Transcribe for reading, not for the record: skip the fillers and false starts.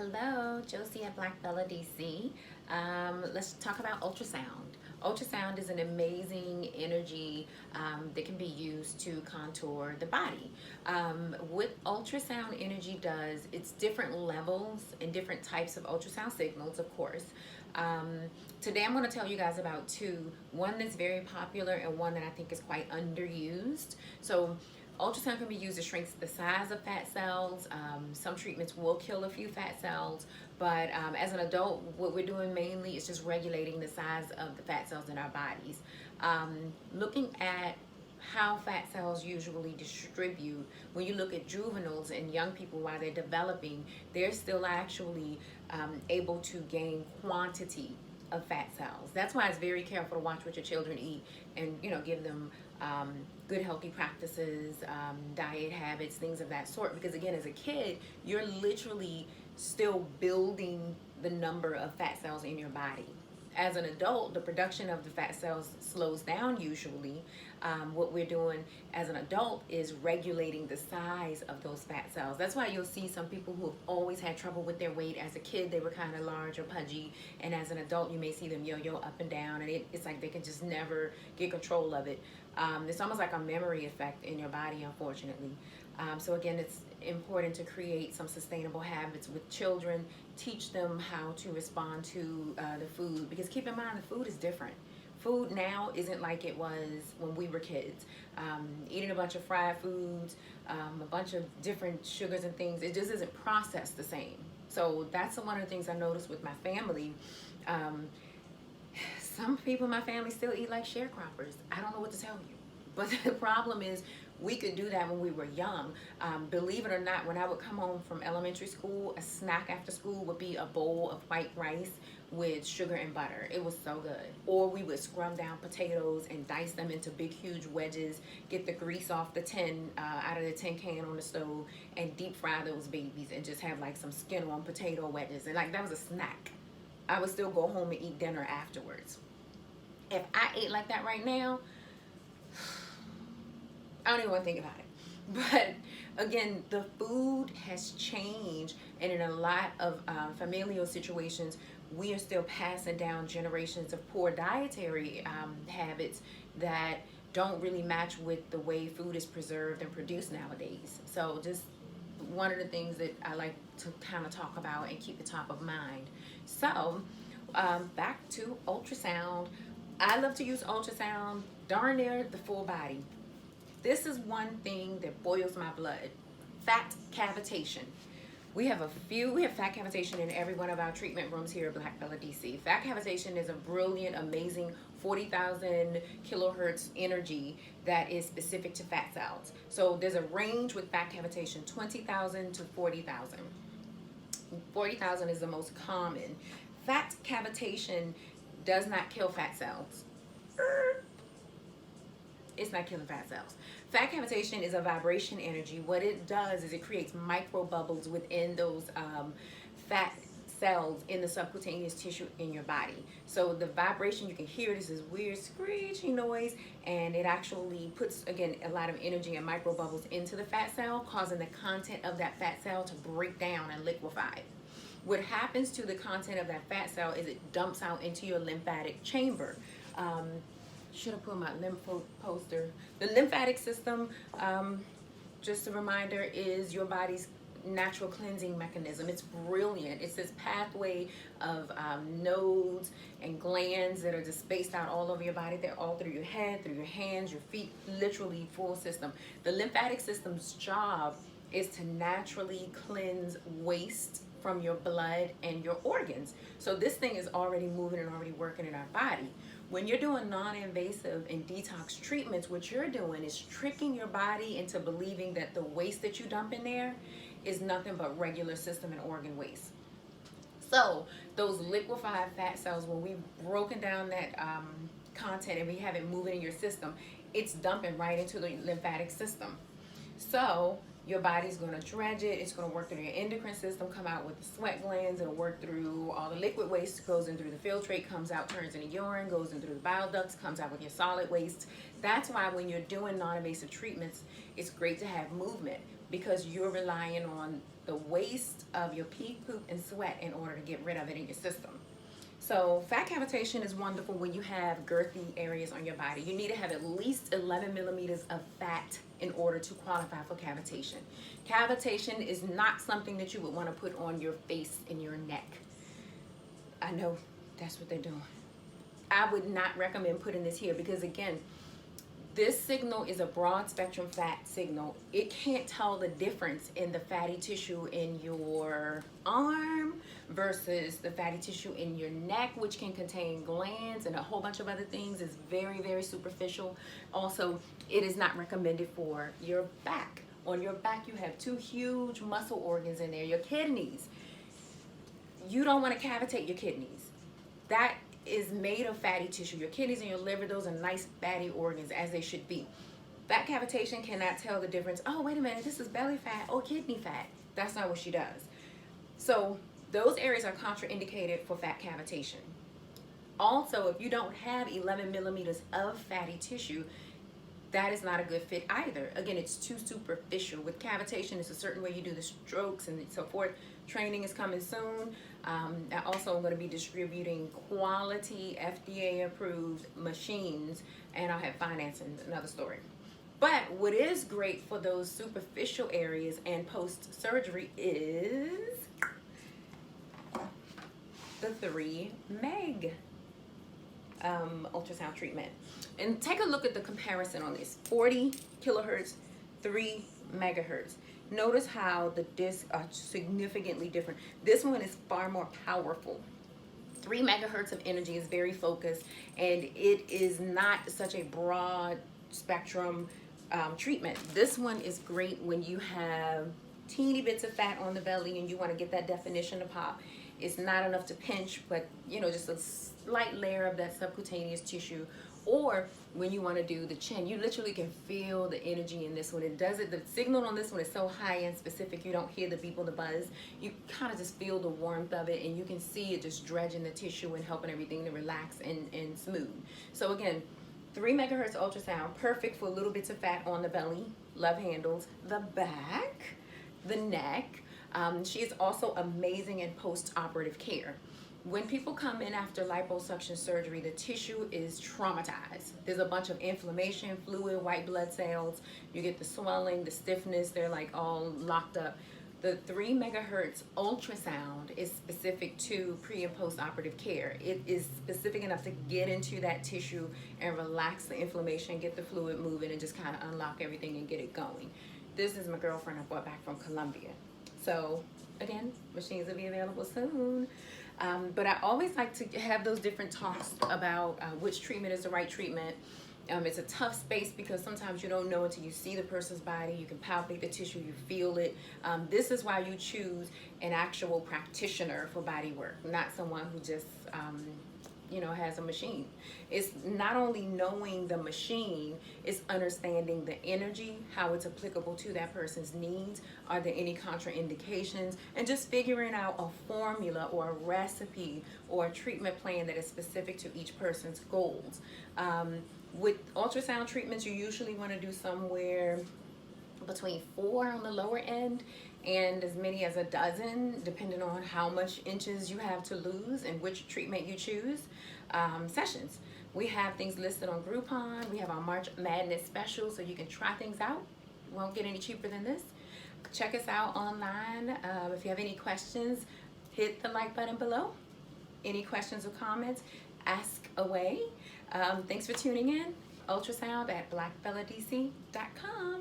Hello, Josie at BlackBellaDC. Let's talk about ultrasound. Ultrasound is an amazing energy that can be used to contour the body. What ultrasound energy does, it's different levels and different types of ultrasound signals, of course. Um, Today I'm going to tell you guys about two. One that's very popular and one that I think is quite underused. So ultrasound can be used to shrink the size of fat cells. Some treatments will kill a few fat cells, but as an adult, what we're doing mainly is just regulating the size of the fat cells in our bodies. Looking at how fat cells usually distribute, when you look at juveniles and young people while they're developing, they're still actually able to gain quantity of fat cells. That's why it's very careful to watch what your children eat and give them good healthy practices, diet habits, things of that sort, because again, as a kid, you're literally still building the number of fat cells in your body. As an adult, the production of the fat cells slows down usually. What we're doing as an adult is regulating the size of those fat cells. That's why you'll see some people who have always had trouble with their weight. As a kid, they were kind of large or pudgy, and as an adult, you may see them yo-yo up and down, and it's like they can just never get control of it. It's almost like a memory effect in your body, unfortunately. So again, it's important to create some sustainable habits with children, teach them how to respond to the food, because keep in mind, the food is different. Food now isn't like it was when we were kids. Eating a bunch of fried foods, a bunch of different sugars and things, it just isn't processed the same. So that's one of the things I noticed with my family. Some people in my family still eat like sharecroppers. I don't know what to tell you. But the problem is, we could do that when we were young. Believe it or not, when I would come home from elementary school, a snack after school would be a bowl of white rice with sugar and butter. It was so good. Or we would scrum down potatoes and dice them into big, huge wedges, get the grease off the tin, out of the tin can on the stove, and deep fry those babies and just have like some skin on potato wedges. And like, that was a snack. I would still go home and eat dinner afterwards. If I ate like that right now, I don't even want to think about it. But again, the food has changed, and in a lot of familial situations, we are still passing down generations of poor dietary habits that don't really match with the way food is preserved and produced nowadays. So just one of the things that I like to kind of talk about and keep it top of mind. So back to ultrasound. I love to use ultrasound darn near the full body. This is one thing that boils my blood. Fat cavitation. We have fat cavitation in every one of our treatment rooms here at BlackBellaDC. Fat cavitation is a brilliant, amazing 40,000 kilohertz energy that is specific to fat cells. So there's a range with fat cavitation, 20,000 to 40,000. 40,000 is the most common. Fat cavitation does not kill fat cells. It's not killing fat cells. Fat cavitation is a vibration energy. What it does is it creates micro bubbles within those fat cells in the subcutaneous tissue in your body. So the vibration, you can hear this is weird screeching noise, and it actually puts, again, a lot of energy and micro bubbles into the fat cell, causing the content of that fat cell to break down and liquefy. What happens to the content of that fat cell is it dumps out into your lymphatic chamber. Should have put my lymph poster. The lymphatic system, just a reminder, is your body's natural cleansing mechanism. It's brilliant. It's this pathway of nodes and glands that are just spaced out all over your body. They're all through your head, through your hands, your feet, literally full system. The lymphatic system's job is to naturally cleanse waste from your blood and your organs. So this thing is already moving and already working in our body. When you're doing non-invasive and detox treatments, what you're doing is tricking your body into believing that the waste that you dump in there is nothing but regular system and organ waste. So those liquefied fat cells, when we've broken down that content and we have it moving in your system, it's dumping right into the lymphatic system. So your body's going to dredge it. It's going to work through your endocrine system, come out with the sweat glands. It'll work through all the liquid waste, goes in through the filtrate, comes out, turns into urine, goes in through the bile ducts, comes out with your solid waste. That's why when you're doing non-invasive treatments, it's great to have movement, because you're relying on the waste of your pee, poop, and sweat in order to get rid of it in your system. So fat cavitation is wonderful when you have girthy areas on your body. You need to have at least 11 millimeters of fat in order to qualify for cavitation. Cavitation is not something that you would want to put on your face and your neck. I know that's what they're doing. I would not recommend putting this here because, again, this signal is a broad spectrum fat signal. It can't tell the difference in the fatty tissue in your arm versus the fatty tissue in your neck, which can contain glands and a whole bunch of other things. It's very, very superficial. Also, it is not recommended for your back. On your back, you have two huge muscle organs in there, your kidneys. You don't want to cavitate your kidneys. That is made of fatty tissue. Your kidneys and your liver, those are nice fatty organs, as they should be. Fat cavitation cannot tell the difference. Oh, wait a minute, this is belly fat or kidney fat. That's not what she does. So those areas are contraindicated for fat cavitation. Also, if you don't have 11 millimeters of fatty tissue, that is not a good fit either. Again, it's too superficial. With cavitation, it's a certain way you do the strokes and so forth. Training is coming soon. I also am going to be distributing quality FDA-approved machines, and I'll have financing, another story. But what is great for those superficial areas and post-surgery is the 3 meg ultrasound treatment. And take a look at the comparison on this. 40 kilohertz, 3 megahertz. Notice how the discs are significantly different. This one is far more powerful. 3 megahertz of energy is very focused, and it is not such a broad spectrum treatment. This one is great when you have teeny bits of fat on the belly and you want to get that definition to pop. It's not enough to pinch, but just a slight layer of that subcutaneous tissue. Or when you want to do the chin, you literally can feel the energy in this one. It does it. The signal on this one is so high and specific, you don't hear the beep or the buzz. You kind of just feel the warmth of it, and you can see it just dredging the tissue and helping everything to relax and smooth. So again, 3 megahertz ultrasound, perfect for little bits of fat on the belly, love handles, the back, the neck. She is also amazing in post-operative care. When people come in after liposuction surgery, the tissue is traumatized. There's a bunch of inflammation, fluid, white blood cells. You get the swelling, the stiffness, they're like all locked up. The 3 megahertz ultrasound is specific to pre and post-operative care. It is specific enough to get into that tissue and relax the inflammation, get the fluid moving, and just kind of unlock everything and get it going. This is my girlfriend I brought back from Colombia. So again, machines will be available soon. But I always like to have those different talks about which treatment is the right treatment. It's a tough space because sometimes you don't know until you see the person's body. You can palpate the tissue, you feel it. This is why you choose an actual practitioner for body work, not someone who just has a machine. It's not only knowing the machine, it's understanding the energy, how it's applicable to that person's needs. Are there any contraindications? And just figuring out a formula or a recipe or a treatment plan that is specific to each person's goals. With ultrasound treatments, you usually want to do somewhere between 4 on the lower end and as many as a dozen, depending on how much inches you have to lose and which treatment you choose, sessions. We have things listed on Groupon. We have our March Madness special, so you can try things out. It won't get any cheaper than this. Check us out online. If you have any questions, hit the like button below. Any questions or comments, ask away. Thanks for tuning in. Ultrasound at BlackBellaDC.com.